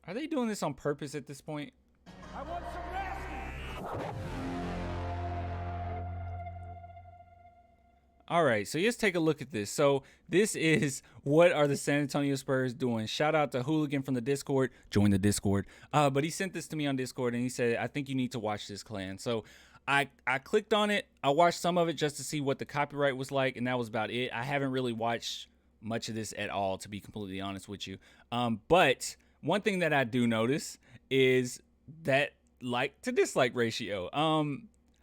Are they doing this on purpose at this point? I want some nasty. All right, so let's take a look at this. So this is what are the San Antonio Spurs doing? Shout out to Hooligan from the Discord. Join the Discord. But he sent this to me on Discord, and he said, I think you need to watch this, Clan. So I clicked on it. I watched some of it just to see what the copyright was like, and that was about it. I haven't really watched much of this at all, to be completely honest with you. But one thing that I do notice is that like to dislike ratio.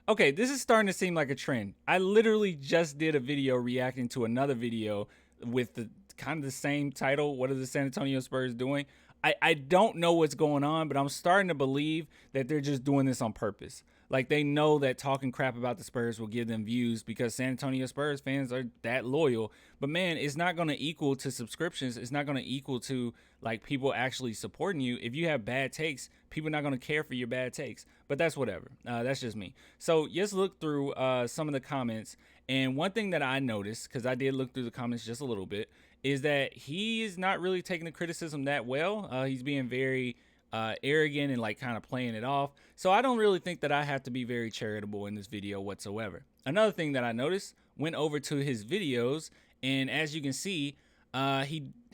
Okay, this is starting to seem like a trend. I literally just did a video reacting to another video with the kind of the same title. What are the San Antonio Spurs doing? I don't know what's going on, but I'm starting to believe that they're just doing this on purpose. Like they know that talking crap about the Spurs will give them views because San Antonio Spurs fans are that loyal. But man, it's not going to equal to subscriptions. It's not going to equal to like people actually supporting you. If you have bad takes, people are not going to care for your bad takes. But that's whatever. That's just me. So let's look through some of the comments. And one thing that I noticed, because I did look through the comments just a little bit, is that he is not really taking the criticism that well. He's being very arrogant and like kind of playing it off. So I don't really think that I have to be very charitable in this video whatsoever. Another thing that I noticed, went over to his videos, and as you can see,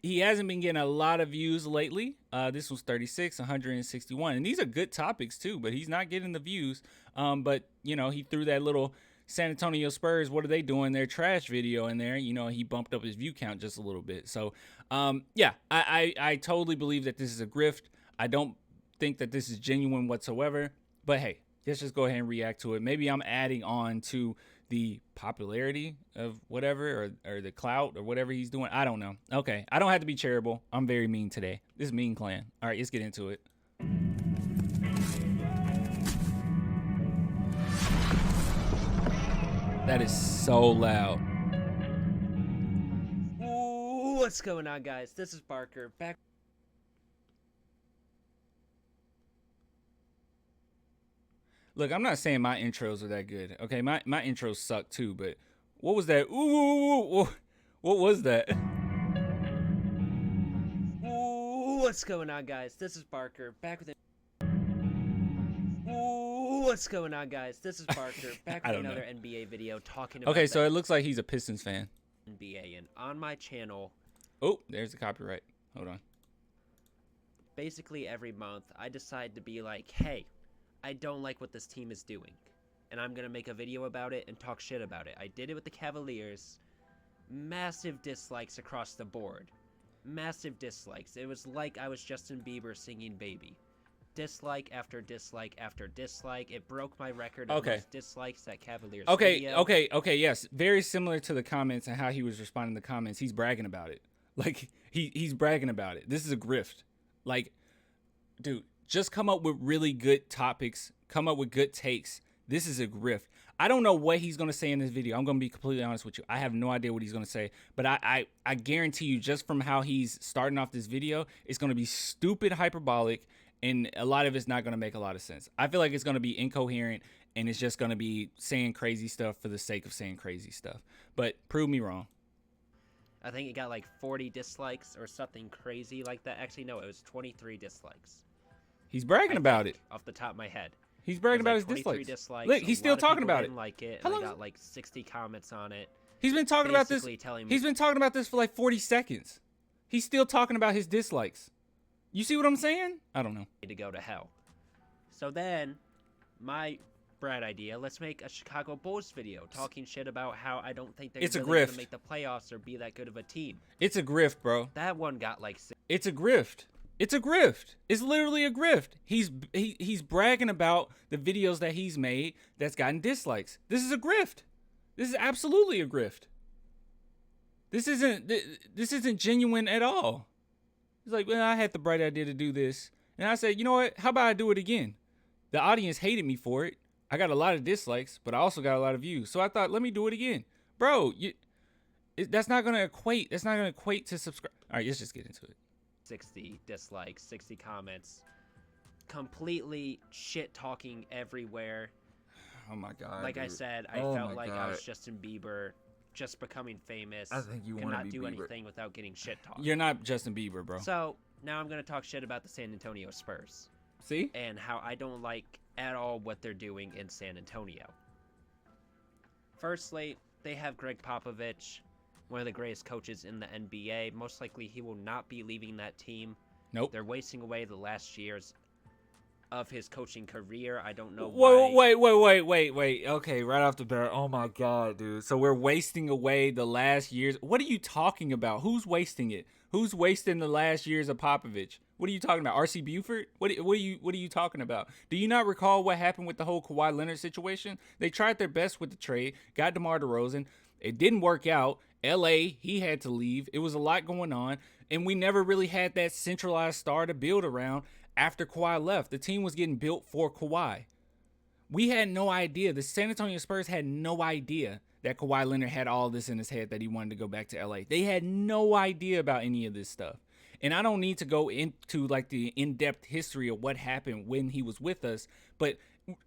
he hasn't been getting a lot of views lately. This was 36, 161, and these are good topics too, but he's not getting the views. But you know, he threw that little San Antonio Spurs, what are they doing? Their trash video in there. You know, he bumped up his view count just a little bit. So yeah, I totally believe that this is a grift. I don't think that this is genuine whatsoever, but hey, let's just go ahead and react to it. Maybe I'm adding on to the popularity of whatever, or the clout or whatever he's doing. I don't know. Okay, I don't have to be charitable. I'm very mean today. This is Mean Clan. All right, let's get into it. That is so loud. Ooh, what's going on, guys? This is Barker, back. Look, I'm not saying my intros are that good. Okay, my intros suck too, but what was that? Ooh, what was that? Ooh, what's going on, guys? This is Barker, back with Ooh, what's going on, guys? This is Barker, back with another NBA video talking about Okay, so it looks like he's a Pistons fan. NBA, and on my channel, oh, there's the copyright. Hold on. basically every month, I decide to be like, hey, I don't like what this team is doing, and I'm gonna make a video about it and talk shit about it. I did it with the Cavaliers. Massive dislikes across the board. Massive dislikes. It was like I was Justin Bieber singing Baby. Dislike after dislike after dislike. It broke my record of most dislikes that Cavaliers video. Okay, yes. Very similar to the comments and how he was responding to the comments. He's bragging about it. Like, he's bragging about it. This is a grift. Like, dude, just come up with really good topics. Come up with good takes. This is a grift. I don't know what he's going to say in this video. I'm going to be completely honest with you. I have no idea what he's going to say. But I guarantee you, just from how he's starting off this video, it's going to be stupid hyperbolic, and a lot of it's not going to make a lot of sense. I feel like it's going to be incoherent, and it's just going to be saying crazy stuff for the sake of saying crazy stuff. But prove me wrong. I think it got like 40 dislikes or something crazy like that. Actually, no, it was 23 dislikes. He's bragging about it. Off the top of my head. He's bragging about his dislikes. Look, he's still talking about it. Like it. And I got like 60 comments on it. He's been talking about this. He's been talking about this for like 40 seconds. He's still talking about his dislikes. You see what I'm saying? I don't know. To go to hell. So then, my bright idea, let's make a Chicago Bulls video talking shit about how I don't think they're really going to make the playoffs or be that good of a team. It's a grift, bro. That one got like... It's a grift. It's a grift. It's literally a grift. He's bragging about the videos that he's made that's gotten dislikes. This is a grift. This is absolutely a grift. This isn't genuine at all. He's like, well, I had the bright idea to do this. And I said, you know what? How about I do it again? The audience hated me for it. I got a lot of dislikes, but I also got a lot of views. So I thought, let me do it again. Bro, that's not going to equate. That's not going to equate to subscribe. All right, let's just get into it. 60 dislikes, 60 comments. Completely shit talking everywhere. Oh my God. Like dude. I said, I felt like I was Justin Bieber just becoming famous. I think you want to do Bieber. Anything without getting shit talked. You're not Justin Bieber, bro. So now I'm gonna talk shit about the San Antonio Spurs See? and how I don't like at all what they're doing in San Antonio. Firstly, they have Greg Popovich, one of the greatest coaches in the NBA. Most likely he will not be leaving that team. Nope. They're wasting away the last years of his coaching career. I don't know Wait, why. wait. Okay, right off the bat. Oh my god, dude. So we're wasting away the last years. What are you talking about? Who's wasting it? Who's wasting the last years of Popovich? What are you talking about? R.C. Buford? What are you talking about? Do you not recall what happened with the whole Kawhi Leonard situation? They tried their best with the trade, got DeMar DeRozan. It didn't work out. LA, he had to leave. It was a lot going on, and we never really had that centralized star to build around. After Kawhi left, the team was getting built for Kawhi. We had no idea. The San Antonio Spurs had no idea that Kawhi Leonard had all this in his head that he wanted to go back to LA. They had no idea about any of this stuff. And I don't need to go into like the in-depth history of what happened when he was with us, but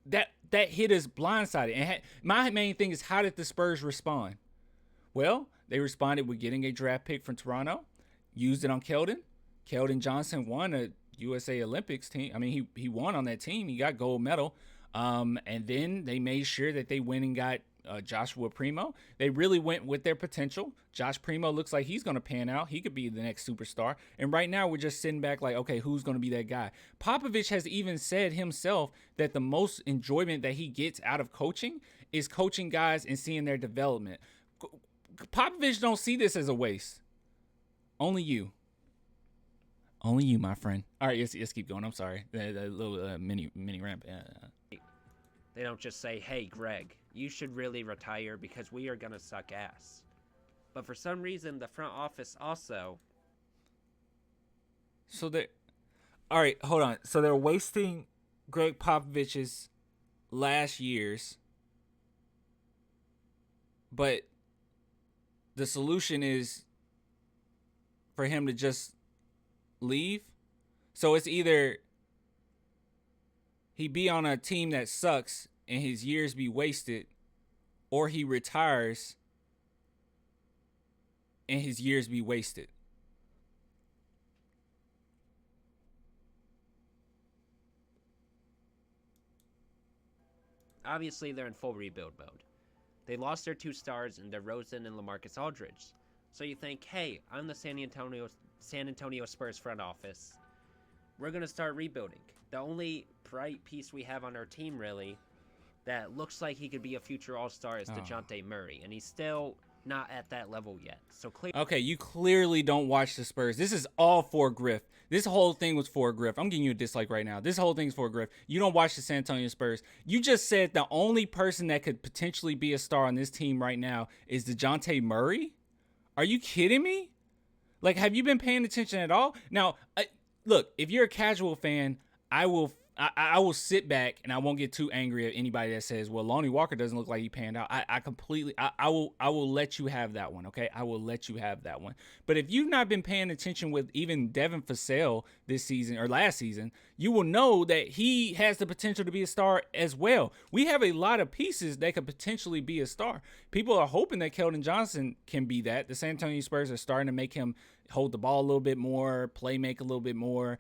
that hit us blindsided. And my main thing is, how did the Spurs respond? Well, they responded with getting a draft pick from Toronto, used it on Keldon. Keldon Johnson won a USA Olympics team. I mean, he won on that team. He got gold medal. And then they made sure that they went and got Joshua Primo. They really went with their potential. Josh Primo looks like he's going to pan out. He could be the next superstar. And right now we're just sitting back like, okay, who's going to be that guy? Popovich has even said himself that the most enjoyment that he gets out of coaching is coaching guys and seeing their development. Popovich don't see this as a waste. Only you. Only you, my friend. All right, let's keep going. I'm sorry. That little mini ramp. They don't just say, hey, Greg, you should really retire because we are going to suck ass. But for some reason, the front office also... So they... All right, hold on. So they're wasting Greg Popovich's last years, but the solution is for him to just leave. So it's either he be on a team that sucks and his years be wasted, or he retires and his years be wasted. Obviously, they're in full rebuild mode. They lost their two stars in DeRozan and LaMarcus Aldridge. So you think, hey, I'm the San Antonio Spurs front office. We're going to start rebuilding. The only bright piece we have on our team, really, that looks like he could be a future all-star is DeJounte Murray. And he's still not at that level yet. So okay, you clearly don't watch the Spurs. This is all for grift. This whole thing was for grift. I'm giving you a dislike right now. This whole thing's for grift. You don't watch the San Antonio Spurs. You just said the only person that could potentially be a star on this team right now is DeJounte Murray? Are you kidding me? Like, have you been paying attention at all? Now, look, if you're a casual fan, I will sit back and I won't get too angry at anybody that says, well, Lonnie Walker doesn't look like he panned out. I will let you have that one, okay? I will let you have that one. But if you've not been paying attention with even Devin Vassell this season or last season, you will know that he has the potential to be a star as well. We have a lot of pieces that could potentially be a star. People are hoping that Keldon Johnson can be that. The San Antonio Spurs are starting to make him hold the ball a little bit more, play make a little bit more,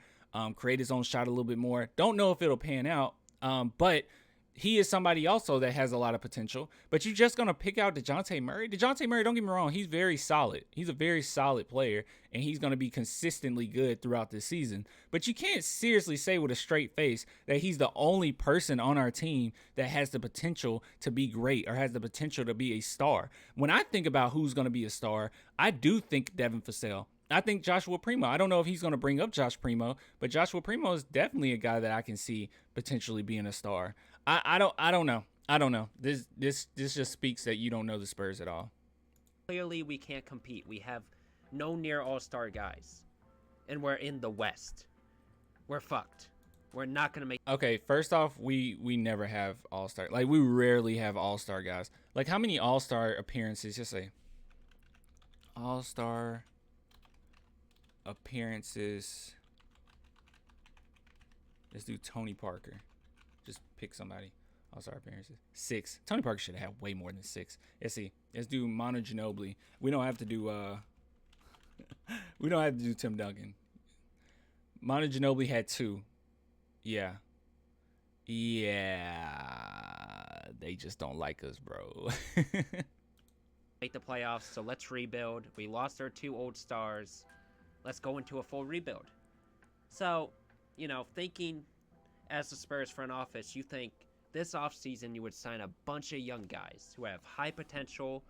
create his own shot a little bit more. Don't know if it'll pan out, but he is somebody also that has a lot of potential. But you're just going to pick out DeJounte Murray? DeJounte Murray, don't get me wrong, he's very solid. He's a very solid player, and he's going to be consistently good throughout this season. But you can't seriously say with a straight face that he's the only person on our team that has the potential to be great or has the potential to be a star. When I think about who's going to be a star, I do think Devin Vassell. I think Joshua Primo. I don't know if he's going to bring up Josh Primo, but Joshua Primo is definitely a guy that I can see potentially being a star. I don't know. This just speaks that you don't know the Spurs at all. Clearly, we can't compete. We have no near all-star guys, and we're in the West. We're fucked. We're not going to make... Okay, first off, we never have all-star. Like, we rarely have all-star guys. Like, how many all-star appearances? Just say all-star appearances. Let's do Tony Parker. Just pick somebody. All-star appearances. 6. Tony Parker should have way more than 6. Let's see. Let's do Manu Ginobili. We don't have to do Tim Duncan. Manu Ginobili had 2. Yeah. Yeah. They just don't like us, bro. Make the playoffs, so let's rebuild. We lost our 2 old stars. Let's go into a full rebuild. So, you know, thinking as the Spurs front office, you think this offseason you would sign a bunch of young guys who have high potential.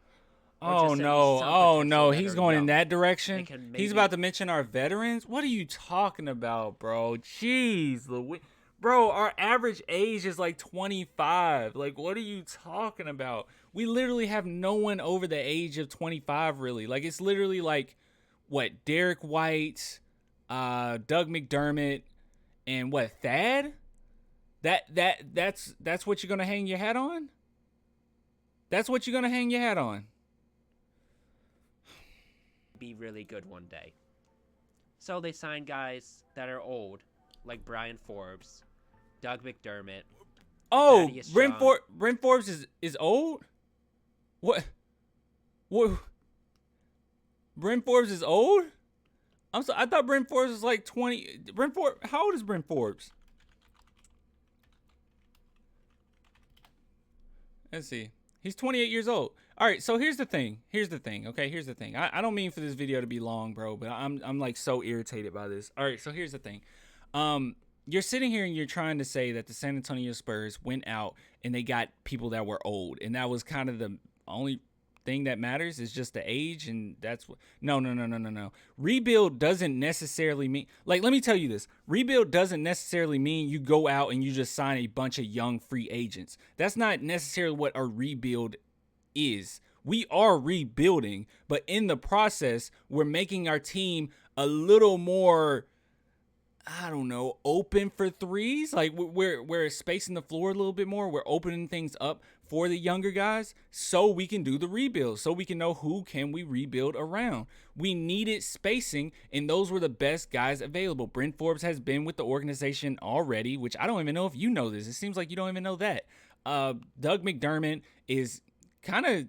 Oh no, he's going in that direction. He's about to mention our veterans. What are you talking about, bro? Jeez, bro, our average age is like 25. Like, what are you talking about? We literally have no one over the age of 25, really. Like, it's literally like, what, Derek White, Doug McDermott, and what, Thad? That's what you're gonna hang your hat on? That's what you're gonna hang your hat on? Be really good one day. So they sign guys that are old, like Brian Forbes, Doug McDermott. Oh, Brent Forbes is old? What? Brent Forbes is old? I thought Brent Forbes was like 20. How old is Brent Forbes? Let's see. He's 28 years old. All right, so here's the thing. Okay, here's the thing. I don't mean for this video to be long, bro, but I'm like so irritated by this. All right, so here's the thing. You're sitting here and you're trying to say that the San Antonio Spurs went out and they got people that were old, and that was kind of the only thing that matters is just the age, and that's what. No. Rebuild doesn't necessarily mean, like, let me tell you this. Rebuild doesn't necessarily mean you go out and you just sign a bunch of young free agents. That's not necessarily what a rebuild is. We are rebuilding, but in the process, we're making our team a little more, I don't know, open for threes. Like, we're spacing the floor a little bit more. We're opening things up for the younger guys so we can do the rebuild, so we can know who can we rebuild around. We needed spacing, and those were the best guys available. Brent Forbes has been with the organization already, which I don't even know if you know this. It seems like you don't even know that. Doug McDermott is kind of,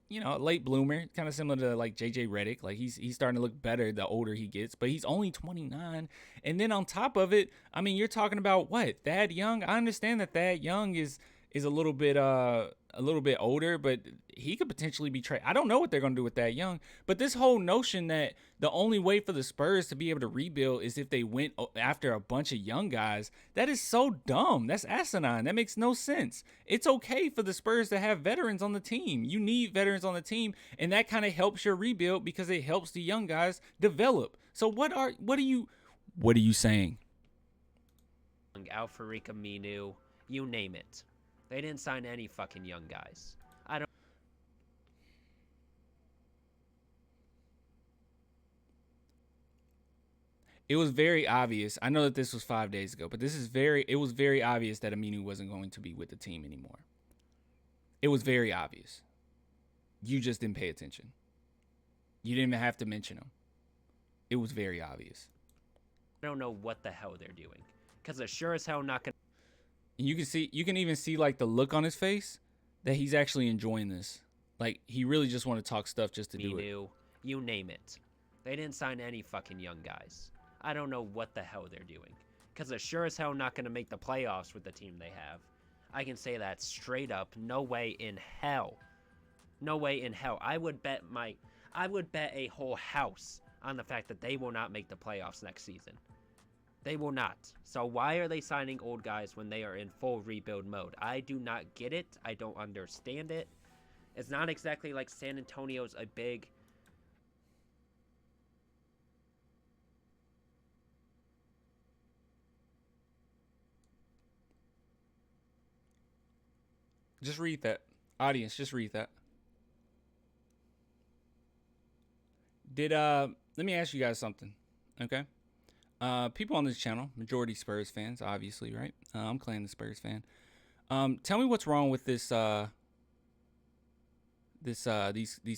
you know, a late bloomer, kind of similar to like JJ Redick. Like, he's starting to look better the older he gets, but he's only 29. And then on top of it, I mean, you're talking about what? Thad Young? I understand that Thad Young is a little bit older, but he could potentially be traded. I don't know what they're going to do with Thad Young, but this whole notion that the only way for the Spurs to be able to rebuild is if they went after a bunch of young guys, that is so dumb. That's asinine. That makes no sense. It's okay for the Spurs to have veterans on the team. You need veterans on the team, and that kind of helps your rebuild because it helps the young guys develop. So what are you saying? Al-Farouq Aminu, you name it. They didn't sign any fucking young guys. It was very obvious. I know that this was 5 days ago, but it was very obvious that Aminu wasn't going to be with the team anymore. It was very obvious. You just didn't pay attention. You didn't even have to mention him. It was very obvious. I don't know what the hell they're doing, because they're sure as hell not gonna. You can even see like the look on his face that he's actually enjoying this. Like, he really just want to talk stuff just to do it. You name it. They didn't sign any fucking young guys. I don't know what the hell they're doing, because they're sure as hell not going to make the playoffs with the team they have. I can say that straight up. No way in hell. No way in hell. I would bet a whole house on the fact that they will not make the playoffs next season. They will not. So why are they signing old guys when they are in full rebuild mode? I do not get it. I don't understand it. It's not exactly like San Antonio's a big... Just read that. Audience, just read that. Let me ask you guys something, okay? People on this channel, majority Spurs fans, obviously, right? I'm claiming the Spurs fan. Tell me what's wrong with these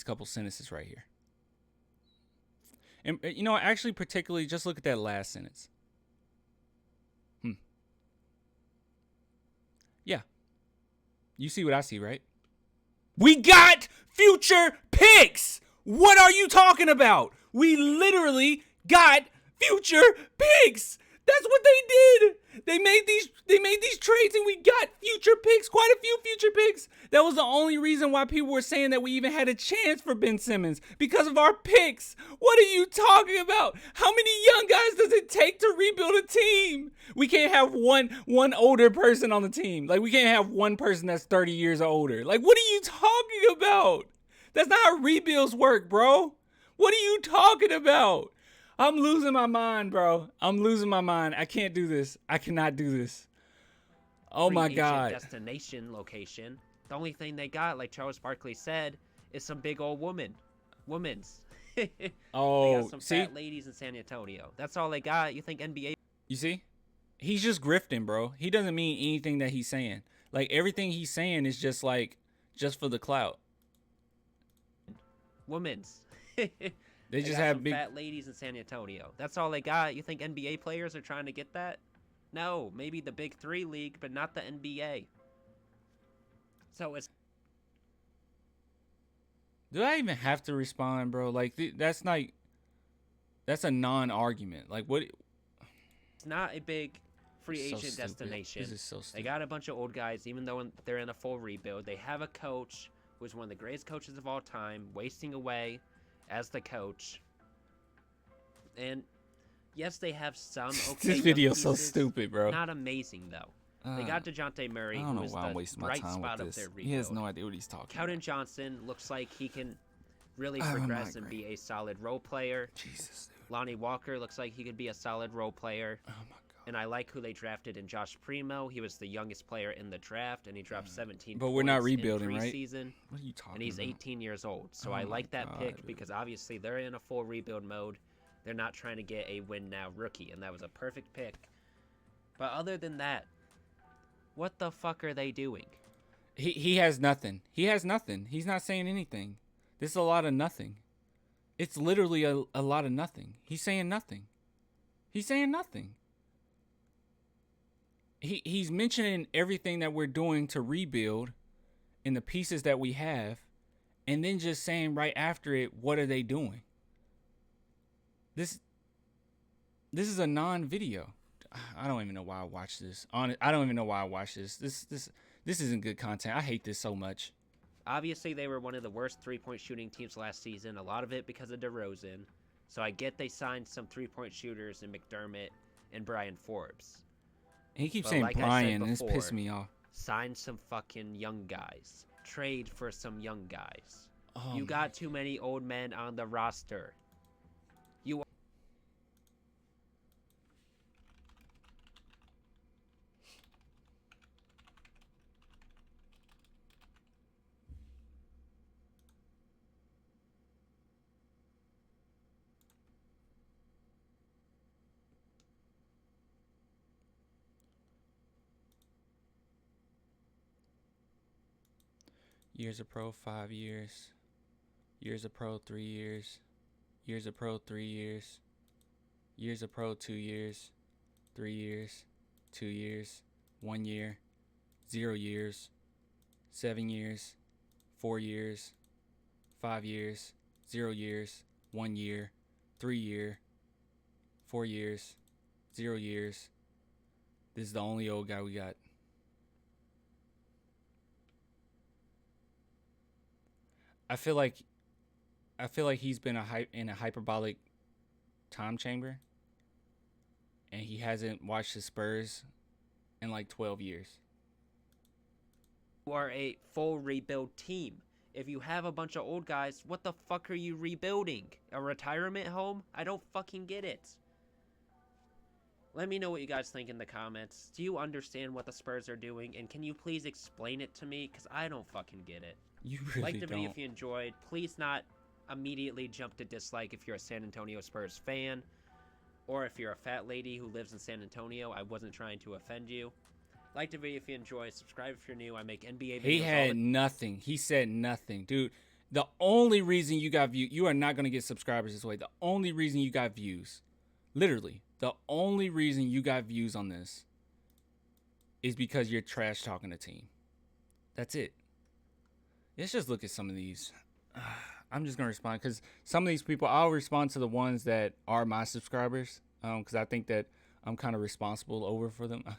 couple sentences right here. And, you know, actually, particularly, just look at that last sentence. Yeah. You see what I see, right? We got future picks! What are you talking about? We literally got future picks! That's what they did. They made these trades and we got future picks, quite a few future picks. That was the only reason why people were saying that we even had a chance for Ben Simmons, because of our picks. What are you talking about? How many young guys does it take to rebuild a team? We can't have one older person on the team. Like, we can't have one person that's 30 years older. Like, what are you talking about? That's not how rebuilds work, bro. What are you talking about? I'm losing my mind, bro. I'm losing my mind. I can't do this. I cannot do this. Oh my God. Destination location. The only thing they got, like Charles Barkley said, is some big old women's. Oh, they got some fat ladies in San Antonio. That's all they got. You think NBA? You see? He's just grifting, bro. He doesn't mean anything that he's saying. Like, everything he's saying is just for the clout. Women's. They just have big fat ladies in San Antonio. That's all they got. You think NBA players are trying to get that? No, maybe the Big 3 league, but not the NBA. So it's. Do I even have to respond, bro? Like, that's a non-argument. Like, what? It's not a big free agent destination. This is so stupid. They got a bunch of old guys, even though they're in a full rebuild. They have a coach who's one of the greatest coaches of all time, wasting away as the coach. And yes, they have some okay. This video's so stupid, bro. Not amazing though. They got DeJounte Murray, who is the bright spot of their rebuild. He has no idea what he's talking about. Keldon Johnson looks like he can really progress and be a solid role player. Jesus, dude. Lonnie Walker looks like he could be a solid role player. Oh my God. And I like who they drafted in Josh Primo. He was the youngest player in the draft, and he dropped 17 But we're not points rebuilding, in right? preseason. What are you talking about? And he's 18 years old. So Oh I my like that God, pick dude. because obviously they're in a full rebuild mode. They're not trying to get a win-now rookie, and that was a perfect pick. But other than that, what the fuck are they doing? He has nothing. He has nothing. He's not saying anything. This is a lot of nothing. It's literally a lot of nothing. He's saying nothing. He's saying nothing. He's mentioning everything that we're doing to rebuild and the pieces that we have, and then just saying right after it, what are they doing? This is a non-video. I don't even know why I watch this. I don't even know why I watch this. This isn't good content. I hate this so much. Obviously, they were one of the worst three-point shooting teams last season. A lot of it because of DeRozan. So I get they signed some three-point shooters in McDermott and Brian Forbes. He keeps But saying like I said Brian, and it's before, pissing me off. Sign some fucking young guys. Trade for some young guys. Oh You my got too many old men on the roster. Years of pro, 5 years. Years of pro, 3 years. Years of pro, 3 years. Years of pro, 2 years. 3 years. 2 years. 1 year. 0 years. 7 years. 4 years. 5 years. 0 years. 1 year. 3 year. 4 years. 0 years. This is the only old guy we got. I feel like he's been in a hyperbolic time chamber, and he hasn't watched the Spurs in like 12 years. You are a full rebuild team. If you have a bunch of old guys, what the fuck are you rebuilding? A retirement home? I don't fucking get it. Let me know what you guys think in the comments. Do you understand what the Spurs are doing? And can you please explain it to me? Because I don't fucking get it. You really Like the video don't. if you enjoyed. Please not immediately jump to dislike if you're a San Antonio Spurs fan. Or if you're a fat lady who lives in San Antonio. I wasn't trying to offend you. Like the video if you enjoy. Subscribe if you're new. I make NBA videos. He had nothing. He said nothing. Dude, the only reason you got views, you are not going to get subscribers this way. The only reason you got views, literally, the only reason you got views on this is because you're trash talking a team. That's it. Let's just look at some of these. I'm just going to respond because some of these people, I'll respond to the ones that are my subscribers because I think that I'm kind of responsible over for them. I'm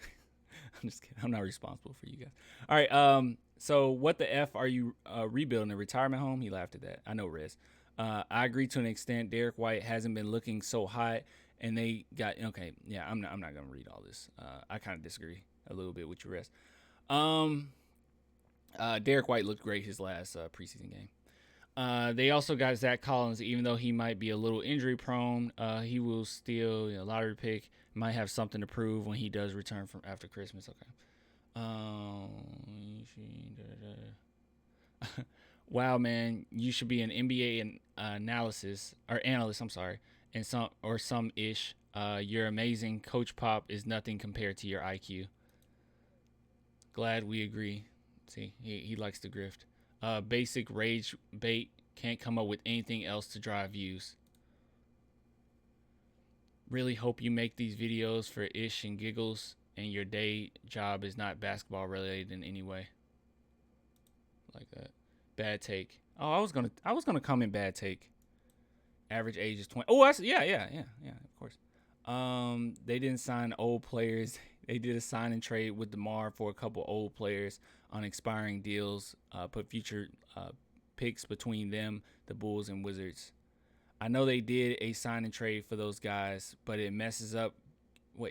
just kidding. I'm not responsible for you guys. All right. So what the F are you rebuilding a retirement home? He laughed at that. I know, Riz. I agree to an extent. Derek White hasn't been looking so hot, and they got okay. Yeah, I'm not gonna read all this. I kind of disagree a little bit with you, Riz. Derek White looked great his last preseason game. They also got Zach Collins, even though he might be a little injury prone. He will still lottery pick. Might have something to prove when he does return from after Christmas. Okay. Wow, man, you should be an NBA analyst. I'm sorry, and some ish. You're amazing. Coach Pop is nothing compared to your IQ. Glad we agree. See, he likes to grift. Basic rage bait, can't come up with anything else to drive views. Really hope you make these videos for ish and giggles, and your day job is not basketball related in any way. Like that. Bad take. Oh, I was gonna comment bad take. Average age is 20. Oh, yeah, of course. They didn't sign old players. They did a sign and trade with DeMar for a couple old players on expiring deals. Put future picks between them, the Bulls and Wizards. I know they did a sign and trade for those guys, but it messes up.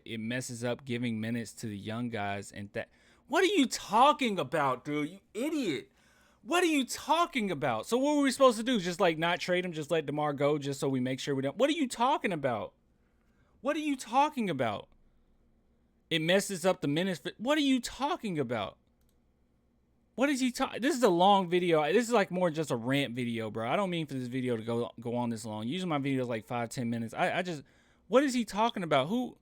It messes up giving minutes to the young guys and that. What are you talking about, dude? You idiot! What are you talking about? So what were we supposed to do? Just like not trade him, just let DeMar go, just so we make sure we don't. What are you talking about? What are you talking about? It messes up the minutes. What are you talking about? What is he talking? This is a long video. This is like more just a rant video, bro. I don't mean for this video to go on this long. Usually my videos like 5-10 minutes. I just, what is he talking about? Who?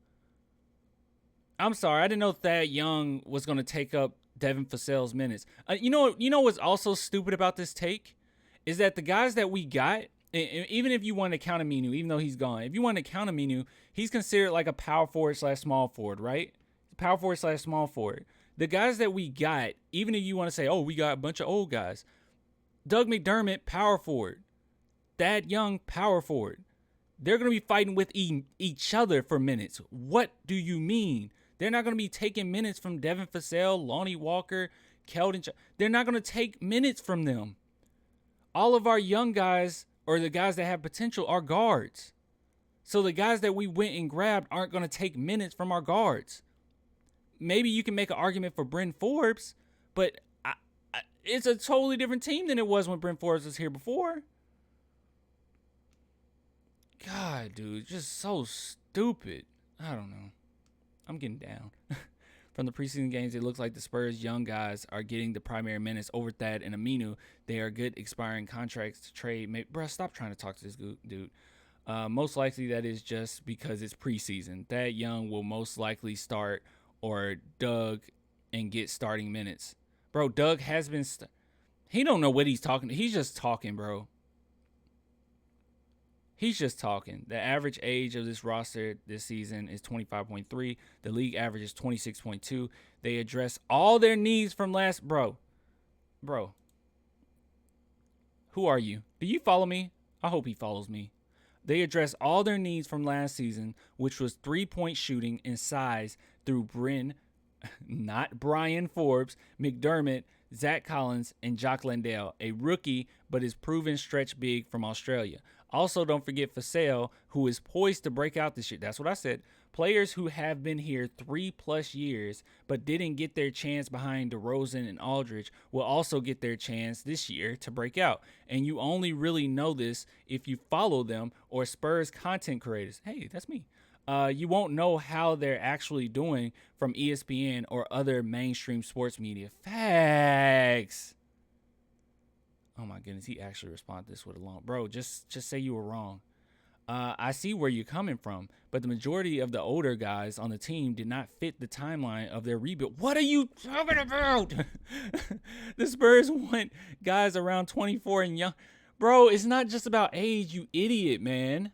I'm sorry, I didn't know Thad Young was gonna take up Devin Vassell's minutes. You know what's also stupid about this take is that the guys that we got, even if you want to count Aminu, even though he's gone, if you want to count Aminu, he's considered like a power forward / small forward, right? Power forward / small forward. The guys that we got, even if you want to say, oh, we got a bunch of old guys. Doug McDermott, power forward. Thad Young, power forward. They're going to be fighting with each other for minutes. What do you mean? They're not going to be taking minutes from Devin Vassell, Lonnie Walker, Keldon. They're not going to take minutes from them. All of our young guys, or the guys that have potential, are guards. So the guys that we went and grabbed aren't going to take minutes from our guards. Maybe you can make an argument for Bryn Forbes, but it's a totally different team than it was when Bryn Forbes was here before. God, dude, just so stupid. I don't know. I'm getting down. From the preseason games, it looks like the Spurs' young guys are getting the primary minutes over Thad and Aminu. They are good expiring contracts to trade. Bro, stop trying to talk to this dude. Most likely that is just because it's preseason. Thad Young will most likely start, or Doug, and get starting minutes. Bro, Doug has been... he don't know what he's talking. He's just talking, bro. He's just talking. The average age of this roster this season is 25.3. The league average is 26.2. They address all their needs from last... Bro. Who are you? Do you follow me? I hope he follows me. They address all their needs from last season, which was 3-point shooting and size through not Brian Forbes, McDermott, Zach Collins, and Jock Landale, a rookie but is proven stretch big from Australia. Also, don't forget Vassell, who is poised to break out this year. That's what I said. Players who have been here 3+ years but didn't get their chance behind DeRozan and Aldridge will also get their chance this year to break out. And you only really know this if you follow them or Spurs content creators. Hey, that's me. You won't know how they're actually doing from ESPN or other mainstream sports media. Facts. Oh my goodness, he actually responded this with a long... Bro, just say you were wrong. I see where you're coming from, but the majority of the older guys on the team did not fit the timeline of their rebuild. What are you talking about? The Spurs want guys around 24 and young. Bro, it's not just about age, you idiot, man.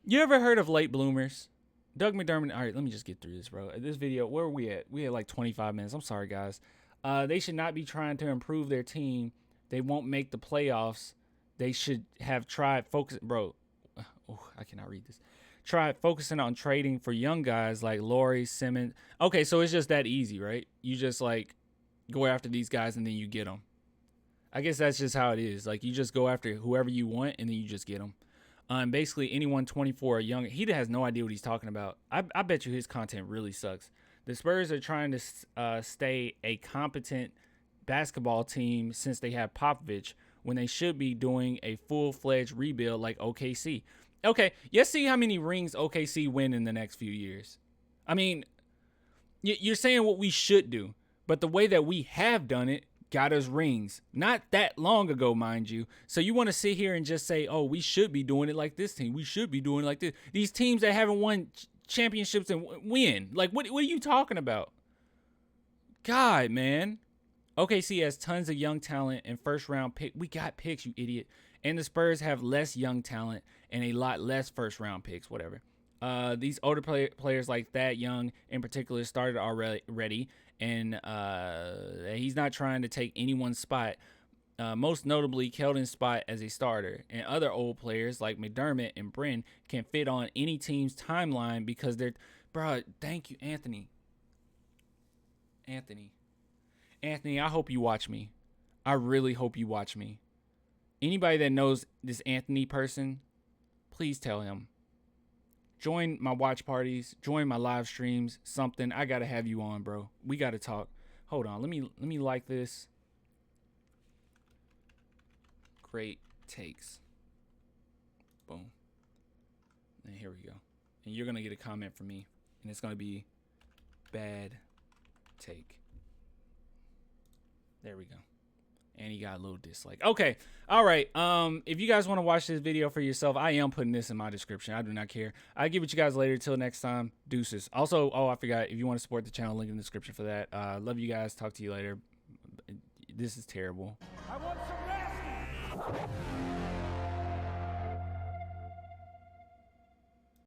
You ever heard of late bloomers? Doug McDermott. All right, let me just get through this, bro. This video, where are we at? We had like 25 minutes. I'm sorry, guys. They should not be trying to improve their team. They won't make the playoffs. They should have tried focus. Bro, oh, I cannot read this. try focusing on trading for young guys like Laurie, Simmons. Okay, so it's just that easy, right? You just like go after these guys and then you get them. I guess that's just how it is. Like, you just go after whoever you want and then you just get them. Basically, anyone 24 or younger, he has no idea what he's talking about. I bet you his content really sucks. The Spurs are trying to stay a competent basketball team since they have Popovich, when they should be doing a full-fledged rebuild like OKC. Okay, let's see how many rings OKC win in the next few years. I mean, you're saying what we should do, but the way that we have done it got us rings. Not that long ago, mind you. So you want to sit here and just say, oh, we should be doing it like this team. We should be doing it like this. These teams that haven't won championships and win. Like, what are you talking about? God, man. OKC has tons of young talent and first-round pick. We got picks, you idiot. And the Spurs have less young talent and a lot less first-round picks, whatever. These older players like that young in particular started already, and he's not trying to take anyone's spot, most notably Keldon's spot as a starter. And other old players like McDermott and Bryn can fit on any team's timeline because they're, bro, thank you, Anthony, I hope you watch me. I really hope you watch me. Anybody that knows this Anthony person, please tell him. Join my watch parties, join my live streams, something. I gotta have you on, bro. We gotta talk. Hold on, let me like this. Great takes. Boom. And here we go. And you're gonna get a comment from me, and it's gonna be bad take. There we go. And he got a little dislike. Okay. All right. If you guys want to watch this video for yourself, I am putting this in my description. I do not care. I'll give it to you guys later. Till next time. Deuces. Also, I forgot. If you want to support the channel, link in the description for that. Love you guys. Talk to you later. This is terrible. I want some nasty.